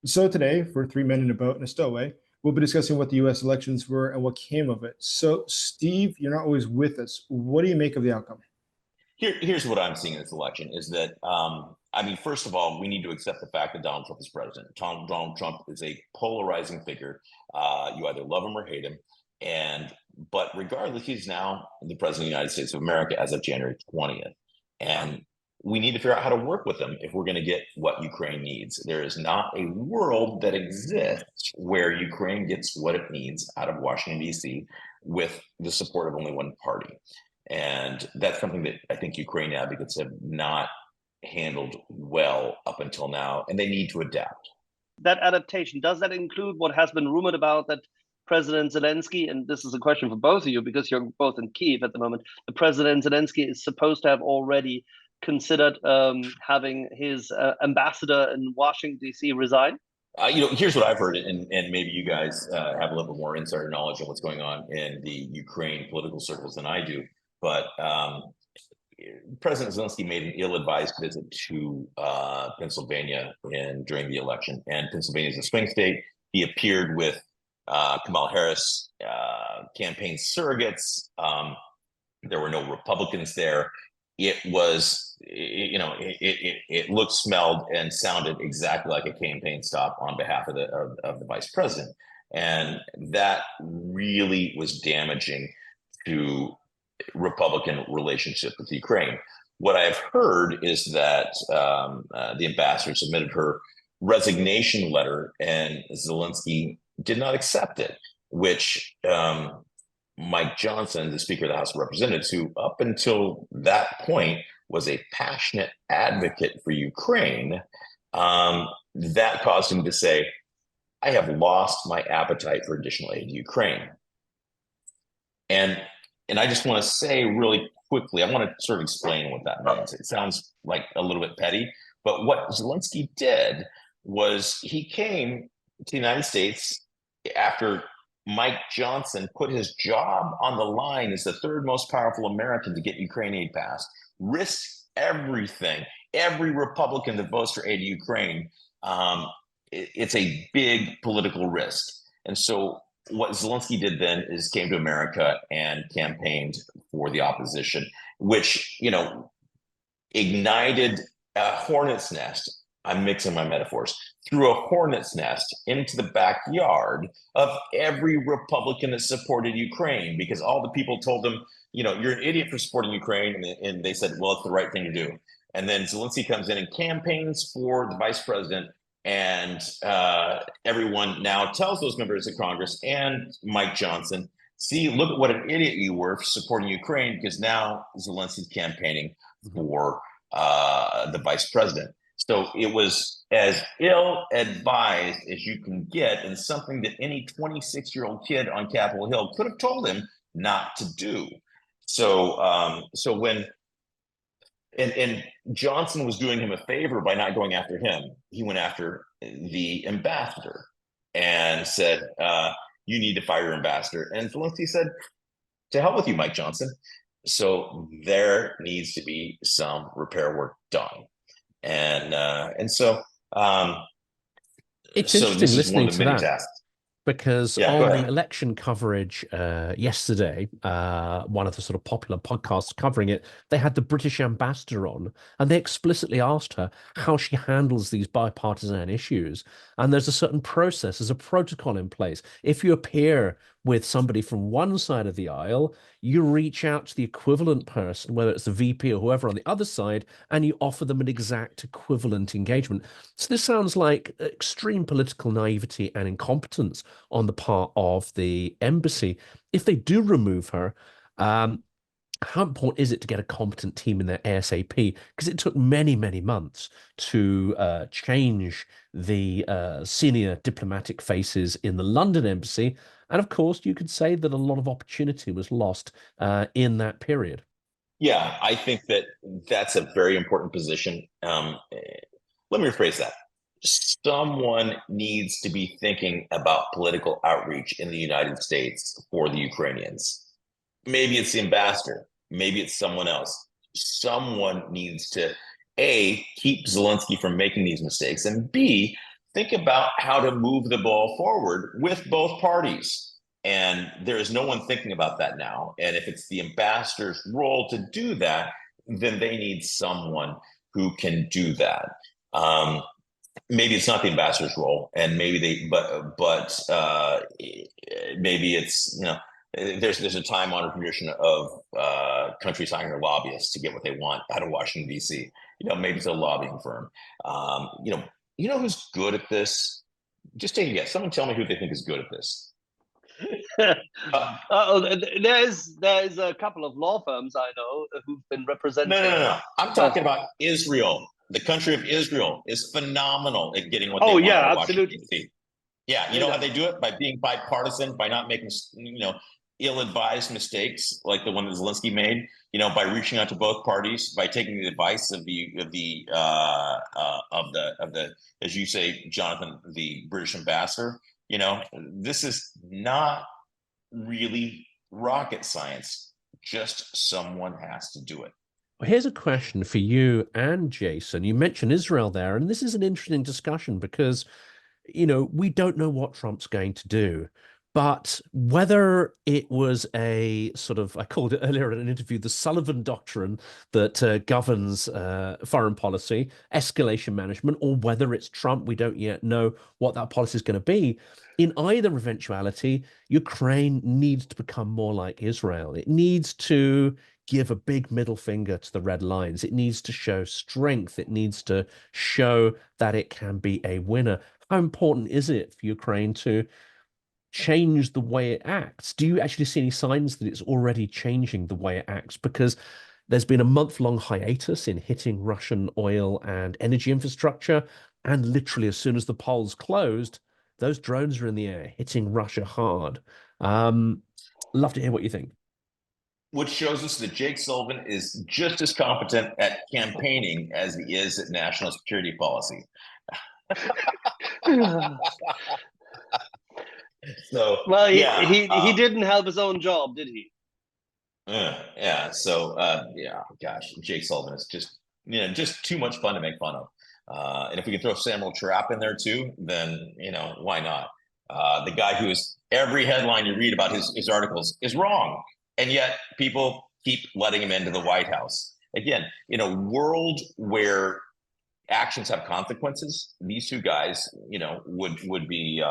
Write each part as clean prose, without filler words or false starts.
So today, for 3 men in a boat and a stowaway, we'll be discussing what the U.S. elections were and what came of it. So, Steve, you're not always with us. What do you make of the outcome? Here's what I'm seeing in this election is that, I mean, first of all, we need to accept the fact that Donald Trump is president. Donald Trump is a polarizing figure. You either love him or hate him. But regardless, he's now the president of the United States of America as of January 20th. And we need to figure out how to work with him if we're going to get what Ukraine needs. There is not a world that exists where Ukraine gets what it needs out of Washington, D.C., with the support of only one party. And that's something that I think Ukraine advocates have not handled well up until now, and they need to adapt. That adaptation, does that include what has been rumored about that President Zelensky, and this is a question for both of you because you're both in Kiev at the moment, the President Zelensky is supposed to have already considered having his ambassador in Washington, D.C. resign? Here's what I've heard, and maybe you guys have a little bit more insider knowledge on what's going on in the Ukraine political circles than I do. But President Zelensky made an ill-advised visit to Pennsylvania during the election, and Pennsylvania is a swing state. He appeared with Kamala Harris campaign surrogates. There were no Republicans there. It was, it looked, smelled, and sounded exactly like a campaign stop on behalf of the vice president, and that really was damaging to Republican relationship with Ukraine. What I've heard is that the ambassador submitted her resignation letter, and Zelensky did not accept it, which Mike Johnson, the Speaker of the House of Representatives, who up until that point was a passionate advocate for Ukraine, that caused him to say, I have lost my appetite for additional aid to Ukraine. And I just want to say really quickly, I want to sort of explain what that means. It sounds like a little bit petty, but what Zelensky did was he came to the United States after Mike Johnson put his job on the line as the third most powerful American to get Ukraine aid passed, risked everything. Every Republican that votes for aid to Ukraine, it's a big political risk. And so what Zelensky did then is came to America and campaigned for the opposition, which, ignited a hornet's nest. I'm mixing my metaphors. Threw a hornet's nest into the backyard of every Republican that supported Ukraine, because all the people told them, you're an idiot for supporting Ukraine. And they said, well, it's the right thing to do. And then Zelensky comes in and campaigns for the vice president. And everyone now tells those members of Congress and Mike Johnson, see, look at what an idiot you were for supporting Ukraine, because now Zelensky's campaigning for the vice president. So it was as ill-advised as you can get, and something that any 26-year-old kid on Capitol Hill could have told him not to do. So when and Johnson was doing him a favor by not going after him. He went after the ambassador and said, you need to fire your ambassador. And Zelensky said, to hell with you, Mike Johnson. So there needs to be some repair work done. And so it's so interesting this is listening one of the to many that. tasks. Because Yeah, on the election coverage yesterday, one of the sort of popular podcasts covering it, they had the British ambassador on, and they explicitly asked her how she handles these bipartisan issues. And there's a certain process, there's a protocol in place. If you appear with somebody from one side of the aisle, you reach out to the equivalent person, whether it's the VP or whoever on the other side, and you offer them an exact equivalent engagement. So this sounds like extreme political naivety and incompetence on the part of the embassy. If they do remove her, how important is it to get a competent team in there ASAP? Because it took many, many months to change the senior diplomatic faces in the London embassy. And of course, you could say that a lot of opportunity was lost in that period. Yeah, I think that's a very important position. Let me rephrase that. Someone needs to be thinking about political outreach in the United States for the Ukrainians. Maybe it's the ambassador. Maybe it's someone else. Someone needs to, A, keep Zelensky from making these mistakes, and B, think about how to move the ball forward with both parties. And there is no one thinking about that now. And if it's the ambassador's role to do that, then they need someone who can do that. Maybe it's not the ambassador's role, and maybe maybe it's, you know, there's a time-honored tradition of countries hiring their lobbyists to get what they want out of Washington D.C. You know, maybe it's a lobbying firm. You know who's good at this? Just take a guess. Someone tell me who they think is good at this. There's a couple of law firms I know who've been representing. No. I'm talking about Israel. The country of Israel is phenomenal at getting what they want out of Washington, D.C. Yeah, you know how they do it? By being bipartisan, by not making, you know, ill-advised mistakes like the one that Zelensky made. You know, by reaching out to both parties, by taking the advice of the as you say, Jonathan, the British ambassador. You know, this is not really rocket science. Just someone has to do it. Well, here's a question for you and Jason. You mentioned Israel there, and this is an interesting discussion because, you know, we don't know what Trump's going to do. But whether it was a sort of, I called it earlier in an interview, the Sullivan Doctrine that governs foreign policy, escalation management, or whether it's Trump, we don't yet know what that policy is going to be. In either eventuality, Ukraine needs to become more like Israel. It needs to give a big middle finger to the red lines. It needs to show strength. It needs to show that it can be a winner. How important is it for Ukraine to change the way it acts? Do you actually see any signs that it's already changing the way it acts? Because there's been a month-long hiatus in hitting Russian oil and energy infrastructure. And literally, as soon as the polls closed, those drones are in the air, hitting Russia hard. Love to hear what you think. Which shows us that Jake Sullivan is just as competent at campaigning as he is at national security policy. So, well, he didn't help his own job, did he? Yeah. So, gosh, Jake Sullivan is just, you know, just too much fun to make fun of. And if we can throw Samuel Trapp in there too, then, you know, why not? The guy who is every headline you read about his articles is wrong. And yet people keep letting him into the White House. Again, in a world where actions have consequences, these two guys, you know, would be,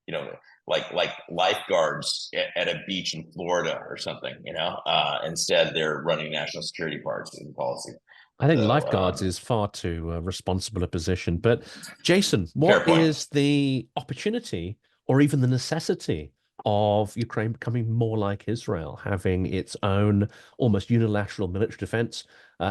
you know, like lifeguards at a beach in Florida or something, you know. Instead, they're running national security parts in policy. I think lifeguards is far too responsible a position. But Jason, what is the opportunity or even the necessity of Ukraine becoming more like Israel, having its own almost unilateral military defense,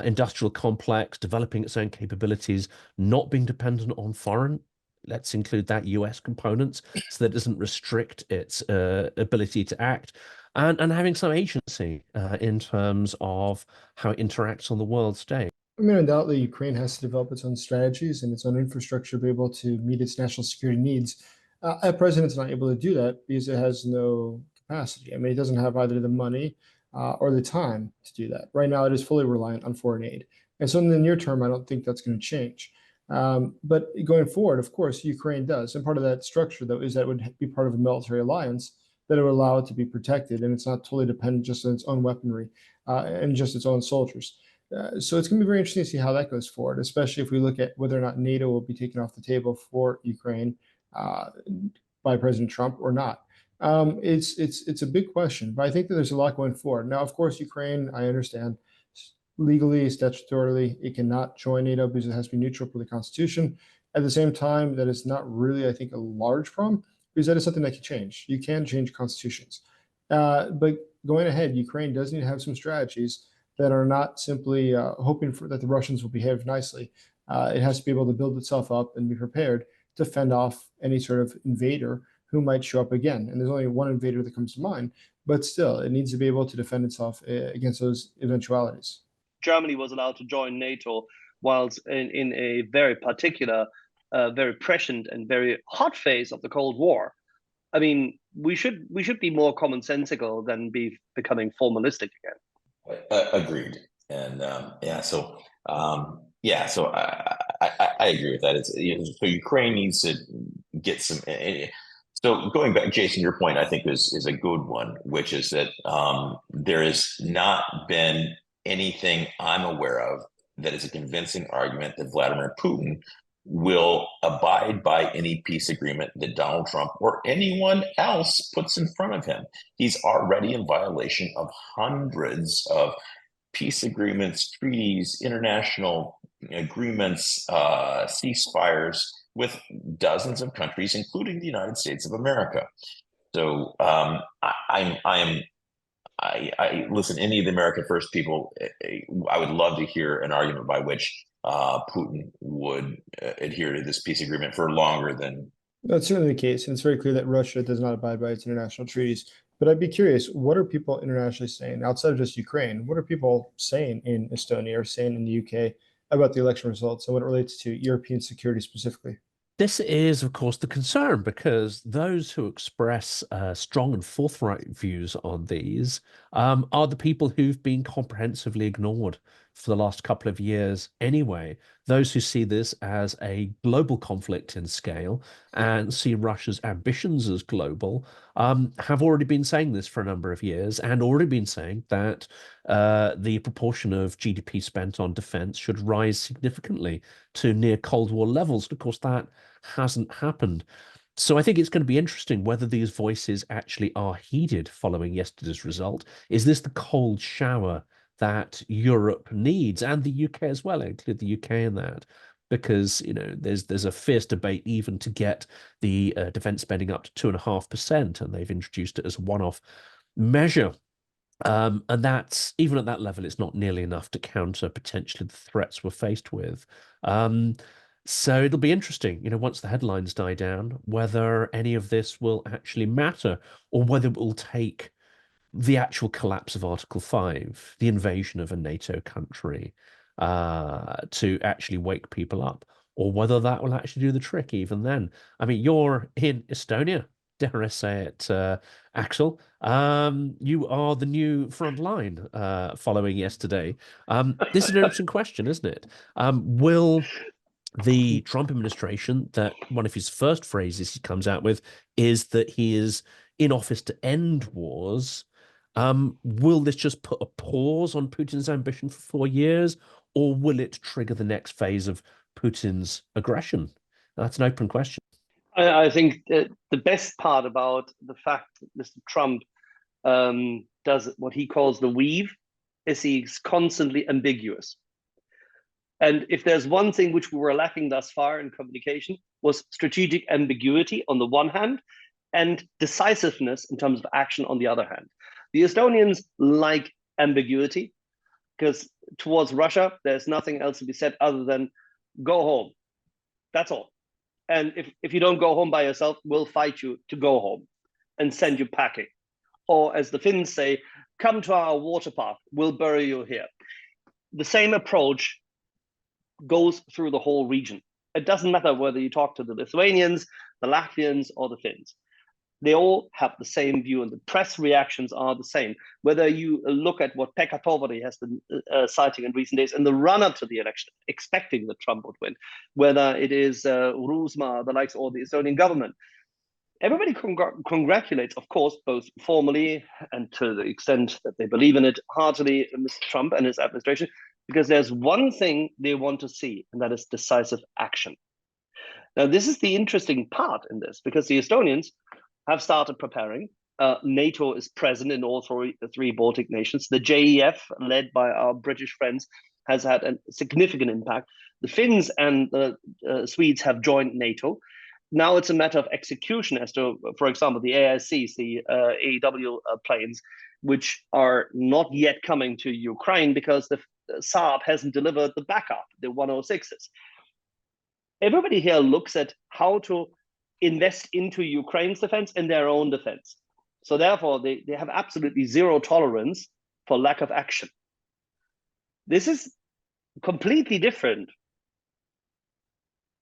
industrial complex, developing its own capabilities, not being dependent on foreign, let's include that, US components, so that it doesn't restrict its ability to act, and having some agency in terms of how it interacts on the world stage? I mean, undoubtedly, Ukraine has to develop its own strategies and its own infrastructure to be able to meet its national security needs. Our president's not able to do that because it has no capacity. I mean, it doesn't have either the money or the time to do that. Right now, it is fully reliant on foreign aid. And so in the near term, I don't think that's going to change. But going forward, of course, Ukraine does. And part of that structure, though, is that it would be part of a military alliance that it would allow it to be protected. And it's not totally dependent just on its own weaponry and just its own soldiers. So it's going to be very interesting to see how that goes forward, especially if we look at whether or not NATO will be taken off the table for Ukraine by President Trump or not. It's a big question, but I think that there's a lot going forward. Now, of course, Ukraine, I understand, legally, statutorily, it cannot join NATO because it has to be neutral for the Constitution. At the same time, that is not really, I think, a large problem because that is something that can change. You can change constitutions. But going ahead, Ukraine does need to have some strategies that are not simply hoping for that the Russians will behave nicely. It has to be able to build itself up and be prepared to fend off any sort of invader who might show up again. And there's only one invader that comes to mind, but still, it needs to be able to defend itself against those eventualities. Germany was allowed to join NATO whilst in a very particular, very prescient and very hot phase of the Cold War. I mean, we should be more commonsensical than be becoming formalistic again. Agreed. And so I agree with that. It's so Ukraine needs to get some. So going back, Jason, your point I think is a good one, which is that there has not been anything I'm aware of that is a convincing argument that Vladimir Putin will abide by any peace agreement that Donald Trump or anyone else puts in front of him. He's already in violation of hundreds of peace agreements, treaties, international agreements, ceasefires with dozens of countries, including the United States of America. So I listen. Any of the America First people, I would love to hear an argument by which Putin would adhere to this peace agreement for longer than. That's certainly the case, and it's very clear that Russia does not abide by its international treaties. But I'd be curious, what are people internationally saying outside of just Ukraine? What are people saying in Estonia or saying in the UK about the election results and what it relates to European security specifically? This is, of course, the concern, because those who express strong and forthright views on these are the people who've been comprehensively ignored for the last couple of years anyway. Those who see this as a global conflict in scale and see Russia's ambitions as global have already been saying this for a number of years, and already been saying that the proportion of GDP spent on defense should rise significantly to near Cold War levels. Of course, that hasn't happened. So I think it's going to be interesting whether these voices actually are heeded following yesterday's result. Is this the cold shower that Europe needs, and the UK as well? I include the UK in that, because there's a fierce debate even to get the defense spending up to 2.5%, and they've introduced it as a one-off measure. And that's, even at that level, it's not nearly enough to counter potentially the threats we're faced with. So it'll be interesting, once the headlines die down, whether any of this will actually matter, or whether it will take the actual collapse of Article 5, the invasion of a NATO country, to actually wake people up, or whether that will actually do the trick even then. I mean, you're in Estonia, dare I say it, Axel. You are the new front line following yesterday. This is an interesting question, isn't it? Will the Trump administration, that one of his first phrases he comes out with is that he is in office to end wars, will this just put a pause on Putin's ambition for 4 years, or will it trigger the next phase of Putin's aggression? That's an open question. I think that the best part about the fact that Mr. Trump does what he calls the weave is he's constantly ambiguous. And if there's one thing which we were lacking thus far in communication, was strategic ambiguity on the one hand, and decisiveness in terms of action on the other hand. The Estonians like ambiguity, because towards Russia, there's nothing else to be said other than go home. That's all. And if you don't go home by yourself, we'll fight you to go home and send you packing. Or as the Finns say, come to our water park, we'll bury you here. The same approach goes through the whole region. It doesn't matter whether you talk to the Lithuanians, the Latvians, or the Finns. They all have the same view, and the press reactions are the same. Whether you look at what Pekka Toveri has been citing in recent days in the run-up to the election, expecting that Trump would win, whether it is Rusma, the likes, or the Estonian government, everybody congratulates, of course, both formally and to the extent that they believe in it heartily, Mr. Trump and his administration, because there's one thing they want to see, and that is decisive action. Now, this is the interesting part in this, because the Estonians have started preparing. NATO is present in all three Baltic nations. The JEF, led by our British friends, has had a significant impact. The Finns and the Swedes have joined NATO. Now it's a matter of execution as to, for example, the AICs, the AEW planes, which are not yet coming to Ukraine because the Saab hasn't delivered the backup, the 106s. Everybody here looks at how to invest into Ukraine's defense and their own defense. So therefore, they have absolutely zero tolerance for lack of action. This is completely different.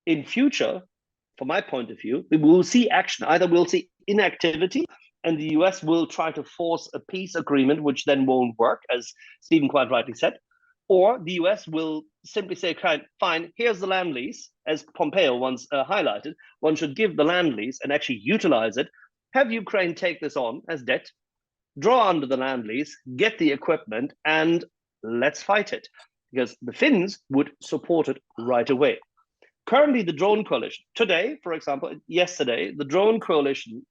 In future, from my point of view, we will see action. Either we'll see inactivity, and the US will try to force a peace agreement, which then won't work, as Stephen quite rightly said, Or the US will simply say, fine, here's the land lease, as Pompeo once highlighted. One should give the land lease and actually utilize it, have Ukraine take this on as debt, draw under the land lease, get the equipment, and let's fight it. Because the Finns would support it right away. Currently, the drone coalition, today, for example, yesterday, the drone coalition,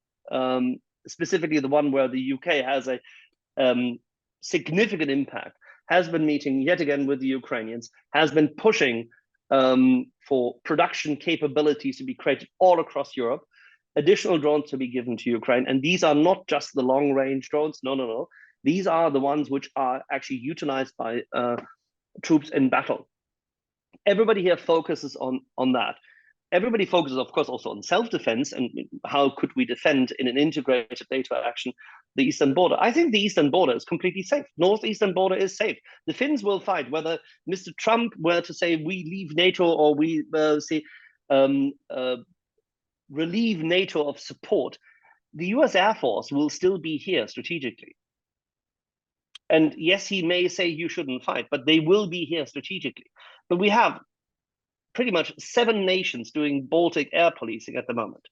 specifically the one where the UK has a significant impact, has been meeting yet again with the Ukrainians, has been pushing for production capabilities to be created all across Europe, additional drones to be given to Ukraine. And these are not just the long-range drones. No. These are the ones which are actually utilized by troops in battle. Everybody here focuses on that. Everybody focuses, of course, also on self-defense and how could we defend in an integrated NATO action the eastern border. I think the eastern border is completely safe. Northeastern border is safe. The Finns will fight. Whether Mr. Trump were to say we leave NATO or we relieve NATO of support, the US Air Force will still be here strategically. And yes, he may say you shouldn't fight, but they will be here strategically. But we have pretty much 7 nations doing Baltic air policing at the moment.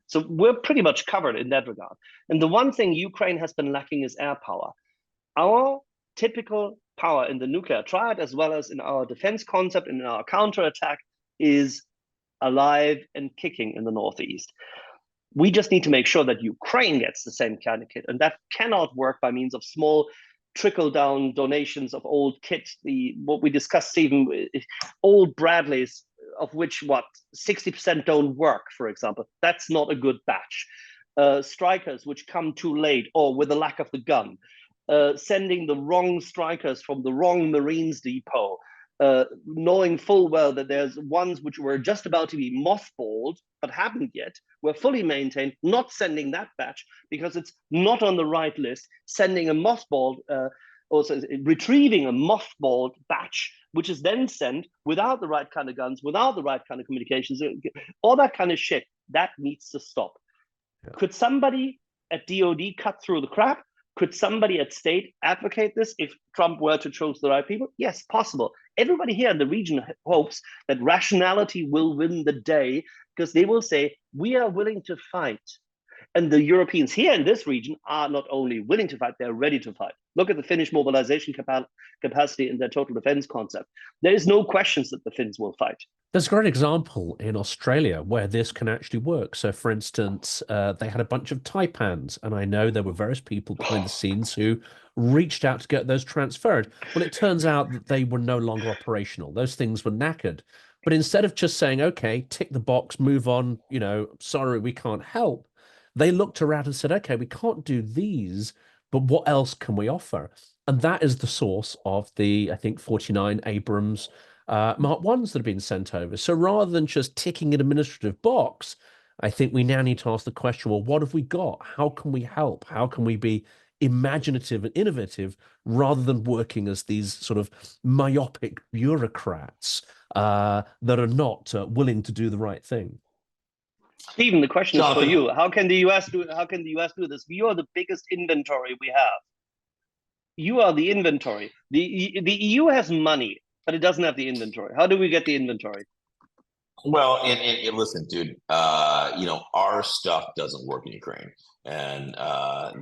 So we're pretty much covered in that regard. And the one thing Ukraine has been lacking is air power. Our typical power in the nuclear triad, as well as in our defense concept and in our counterattack, is alive and kicking in the Northeast. We just need to make sure that Ukraine gets the same kind of kit. And that cannot work by means of small trickle-down donations of old kit. What we discussed, Stephen, old Bradleys, of which 60% don't work, for example. That's not a good batch. Strikers which come too late or with a lack of the gun. Sending the wrong strikers from the wrong Marines depot. Knowing full well that there's ones which were just about to be mothballed but haven't yet, were fully maintained, not sending that batch because it's not on the right list, sending a mothballed, also retrieving a mothballed batch, which is then sent without the right kind of guns, without the right kind of communications, all that kind of shit, that needs to stop. Yeah. Could somebody at DOD cut through the crap? Could somebody at state advocate this if Trump were to choose the right people? Yes, possible. Everybody here in the region hopes that rationality will win the day because they will say, we are willing to fight. And the Europeans here in this region are not only willing to fight, they're ready to fight. Look at the Finnish mobilization capacity in their total defense concept. There is no questions that the Finns will fight. There's a great example in Australia where this can actually work. So, for instance, they had a bunch of Taipans, and I know there were various people behind the scenes who reached out to get those transferred. Well, it turns out that they were no longer operational. Those things were knackered. But instead of just saying, okay, tick the box, move on, sorry, we can't help, they looked around and said, okay, we can't do these, but what else can we offer? And that is the source of the, I think, 49 Abrams Mark 1s that have been sent over. So rather than just ticking an administrative box, I think we now need to ask the question, well, what have we got? How can we help? How can we be imaginative and innovative rather than working as these sort of myopic bureaucrats that are not willing to do the right thing? Stephen, the question is for you. How can the US do this? You are the biggest inventory we have. You are the inventory. The EU has money, but it doesn't have the inventory. How do we get the inventory? Well, and listen, dude, our stuff doesn't work in Ukraine. And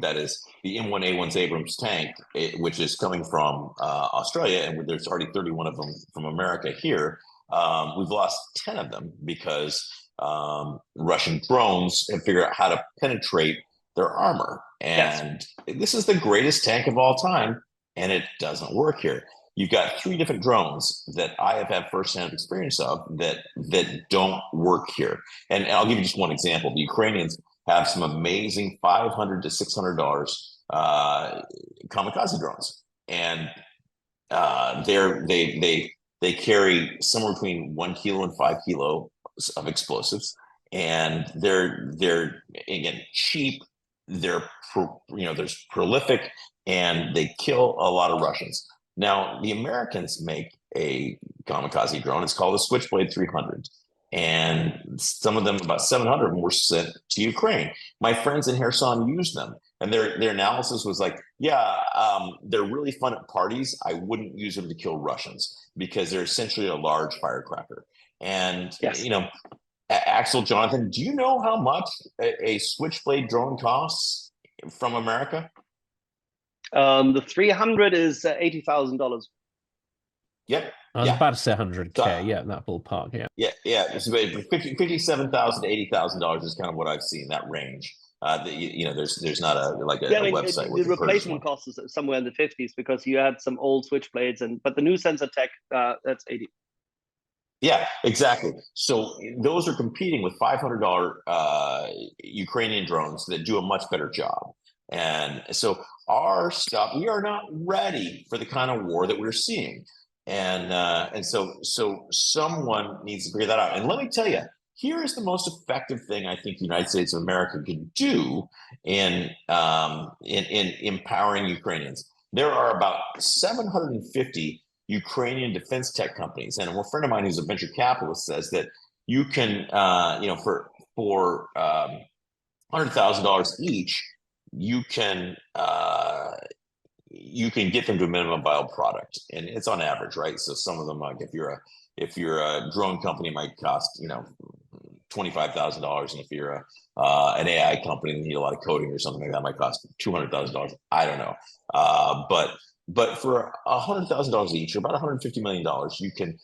that is the M1A1 Abrams tank, which is coming from Australia, and there's already 31 of them from America here. We've lost 10 of them because Russian drones have figured out how to penetrate their armor. And This is the greatest tank of all time, and it doesn't work here. You've got 3 different drones that I have had firsthand experience of that don't work here. And I'll give you just one example. The Ukrainians have some amazing $500 to $600 kamikaze drones, and they carry somewhere between 1 kilo and 5 kilos of explosives, and they're again cheap. They're there's prolific, and they kill a lot of Russians. Now the Americans make a kamikaze drone. It's called a Switchblade 300, and some of them, about 700 of them, were sent to Ukraine. My friends in Kherson used them. And their analysis was like, yeah, they're really fun at parties. I wouldn't use them to kill Russians because they're essentially a large firecracker. And, Yes. Axel, Jonathan, do you know how much a Switchblade drone costs from America? The 300 is $80,000. Yep. I was about to say 100K. So, Yeah, in that ballpark. Yeah. Yeah. It's $57,000 to $80,000 is kind of what I've seen, that range. There's not a website where the replacement cost is somewhere in the 50s because you had some old Switchblades, but the new sensor tech, that's 80. Yeah, exactly. So those are competing with $500 Ukrainian drones that do a much better job. And so our stuff, we are not ready for the kind of war that we're seeing. And so someone needs to figure that out. And let me tell you, here is the most effective thing I think the United States of America can do in empowering Ukrainians. There are about 750 Ukrainian defense tech companies, and a friend of mine who's a venture capitalist says that you can, for $100,000 each, you can get them to a minimum viable product, and it's on average, right? So some of them, like if you're a drone company, it might cost $25,000, and if you're an AI company and you need a lot of coding or something like that, it might cost $200,000. I don't know, but for $100,000 each, or about $150 million, you can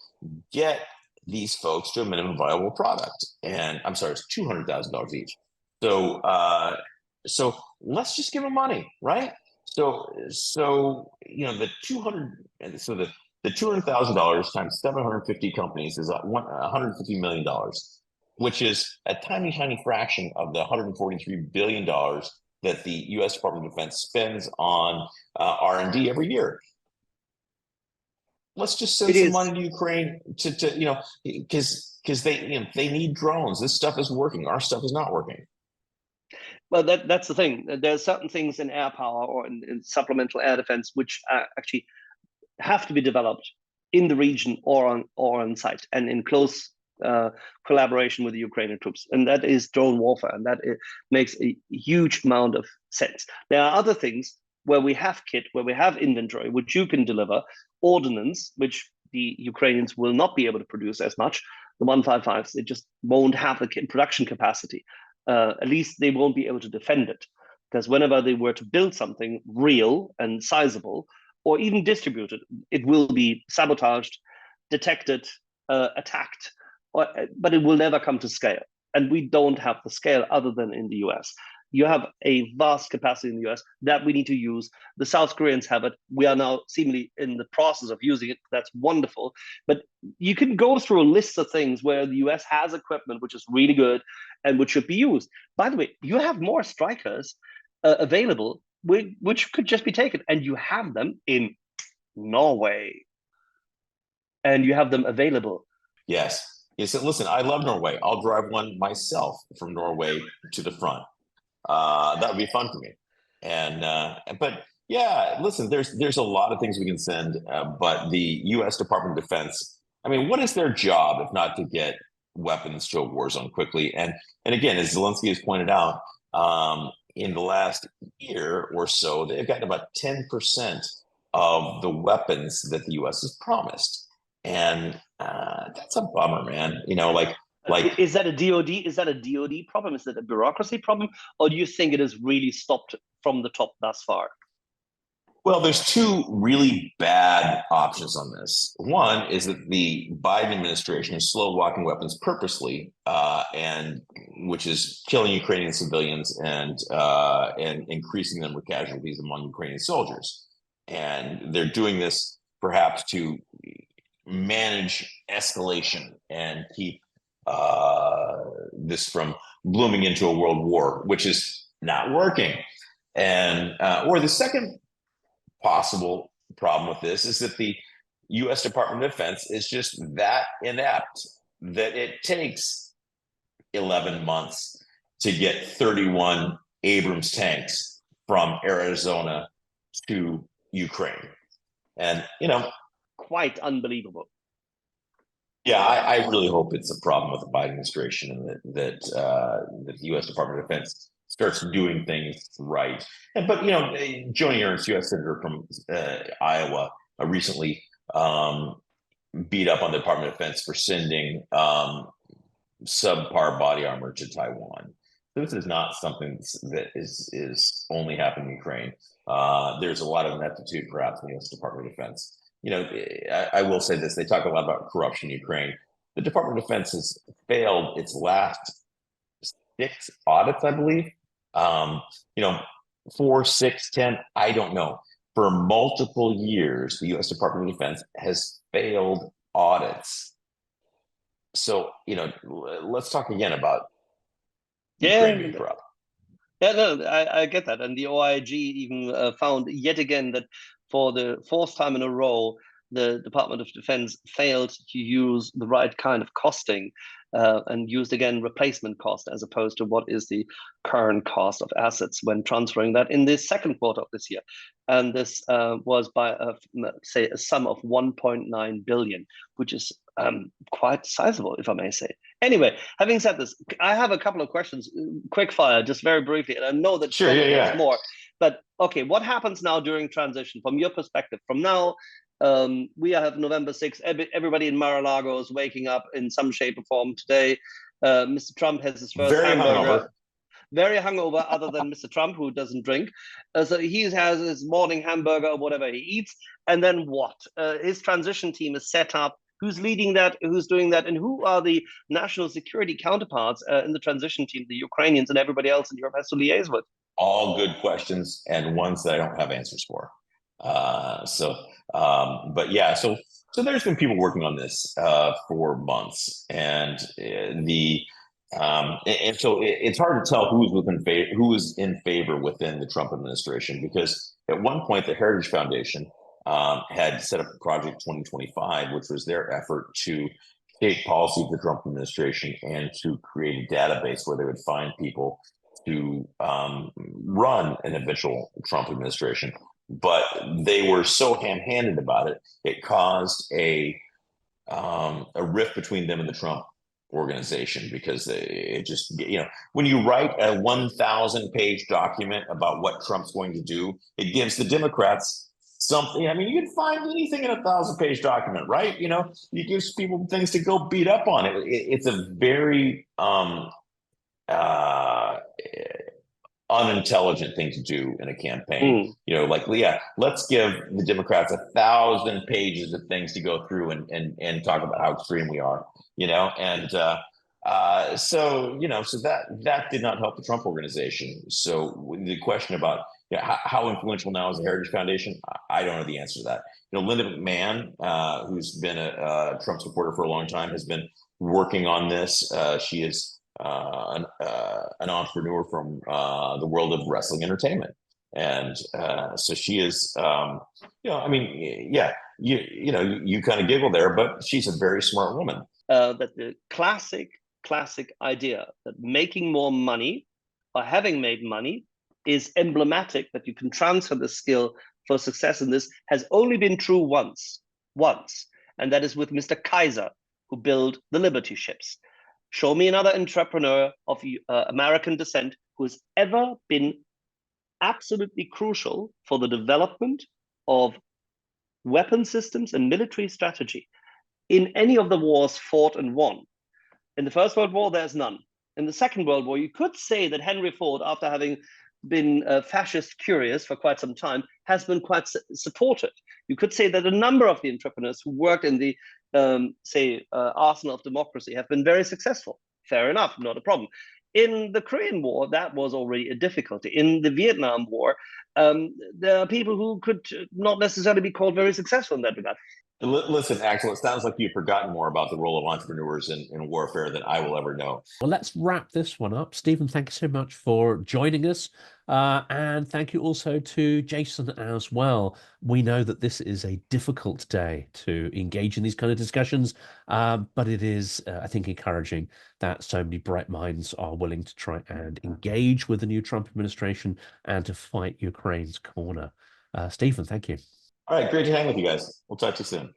get these folks to a minimum viable product. And I'm sorry, it's $200,000 each. So let's just give them money, right? So the $200,000 times 750 companies is $150 million, which is a tiny fraction of the $143 billion that the U.S. Department of Defense spends on R&D every year. Let's just send some money to Ukraine because they need drones. This stuff is working. Our stuff is not working. Well, that's the thing. There's certain things in air power or in supplemental air defense which actually have to be developed in the region or on site and in close collaboration with the Ukrainian troops, and that is drone warfare, and that makes a huge amount of sense. There are other things where we have kit, where we have inventory, which you can deliver, ordnance, which the Ukrainians will not be able to produce as much. The 155s, they just won't have the production capacity. At least they won't be able to defend it, because whenever they were to build something real and sizable, or even distributed, it will be sabotaged, detected, attacked, but it will never come to scale. And we don't have the scale other than in the US. You have a vast capacity in the US that we need to use. The South Koreans have it. We are now seemingly in the process of using it. That's wonderful. But you can go through a list of things where the US has equipment which is really good and which should be used. By the way, you have more strikers available, which could just be taken. And you have them in Norway. And you have them available. Yes. Listen, I love Norway. I'll drive one myself from Norway to the front. That would be fun for me. But yeah, listen, there's a lot of things we can send, but the U.S. Department of Defense, I mean, what is their job if not to get weapons to a war zone quickly? And again, as Zelensky has pointed out, in the last year or so, they've gotten about 10% of the weapons that the U.S. has promised. And that's a bummer, man. Is that a DoD? Is that a DoD problem? Is that a bureaucracy problem, or do you think it has really stopped from the top thus far? Well, there's two really bad options on this. One is that the Biden administration is slow walking weapons purposely, and which is killing Ukrainian civilians and increasing the number of casualties among Ukrainian soldiers. And they're doing this perhaps to manage escalation and keep this from blooming into a world war, which is not working. And or the second possible problem with this is that the U.S. Department of Defense is just that inept that it takes 11 months to get 31 Abrams tanks from Arizona to Ukraine. And, quite unbelievable. Yeah, I really hope it's a problem with the Biden administration and that the U.S. Department of Defense starts doing things right. But Joni Ernst, U.S. Senator from Iowa, recently beat up on the Department of Defense for sending subpar body armor to Taiwan. This is not something that is only happening in Ukraine. There's a lot of ineptitude, perhaps, in the U.S. Department of Defense. I will say this: they talk a lot about corruption in Ukraine. The Department of Defense has failed its last 6 audits, I believe. 4, 6, 10, I don't know. For multiple years, the U.S. Department of Defense has failed audits. So, let's talk again about Ukraine being corrupt. Yeah, no, I get that. And the OIG even found yet again that for the 4th time in a row, the Department of Defense failed to use the right kind of costing and used, again, replacement cost as opposed to what is the current cost of assets when transferring that in the second quarter of this year. And this was by, say, a sum of 1.9 billion, which is quite sizable, if I may say. Anyway, having said this, I have a couple of questions, quick fire, just very briefly. And I know that sure, yeah. more. But okay, what happens now during transition from your perspective? From now, we have November 6th. Everybody in Mar-a-Lago is waking up in some shape or form today. Mr. Trump has his first hamburger. Very hungover, other than Mr. Trump, who doesn't drink. So he has his morning hamburger or whatever he eats. And then what? His transition team is set up. Who's leading that? Who's doing that? And who are the national security counterparts in the transition team, the Ukrainians and everybody else in Europe has to liaise with? All good questions and ones that I don't have answers for. But yeah, so there's been people working on this for months, and so it's hard to tell who is in favor within the Trump administration, because at one point the Heritage Foundation had set up Project 2025, which was their effort to shape policy of the Trump administration and to create a database where they would find people to run an eventual Trump administration. But they were so ham-handed about it, it caused a rift between them and the Trump organization, because it just, when you write a 1,000-page document about what Trump's going to do, it gives the Democrats something. I mean, you can find anything in a 1,000-page document, right? It gives people things to go beat up on. It's a very unintelligent thing to do in a campaign. Let's give the Democrats 1,000 pages of things to go through and talk about how extreme we are, so that did not help the Trump organization. So the question about how influential now is the Heritage Foundation, I don't know the answer to that. Linda McMahon, who's been a Trump supporter for a long time, has been working on this. She is an entrepreneur from the world of wrestling entertainment, and so she is. You kind of giggle there, but she's a very smart woman. That the classic idea that making more money or having made money is emblematic, that you can transfer the skill for success in this, has only been true once, and that is with Mr. Kaiser, who built the Liberty ships. Show me another entrepreneur of American descent who has ever been absolutely crucial for the development of weapon systems and military strategy in any of the wars fought and won. In the First World War, there's none. In the Second World War, you could say that Henry Ford, after having been fascist curious for quite some time, has been quite supported. You could say that a number of the entrepreneurs who worked in the, arsenal of democracy have been very successful. Fair enough, not a problem. In the Korean War, that was already a difficulty. In the Vietnam War, there are people who could not necessarily be called very successful in that regard. Listen, Axel, it sounds like you've forgotten more about the role of entrepreneurs in warfare than I will ever know. Well, let's wrap this one up. Stephen, thank you so much for joining us. And thank you also to Jason as well. We know that this is a difficult day to engage in these kind of discussions, but it is, I think, encouraging that so many bright minds are willing to try and engage with the new Trump administration and to fight Ukraine's corner. Stephen, thank you. All right, great to hang with you guys. We'll talk to you soon.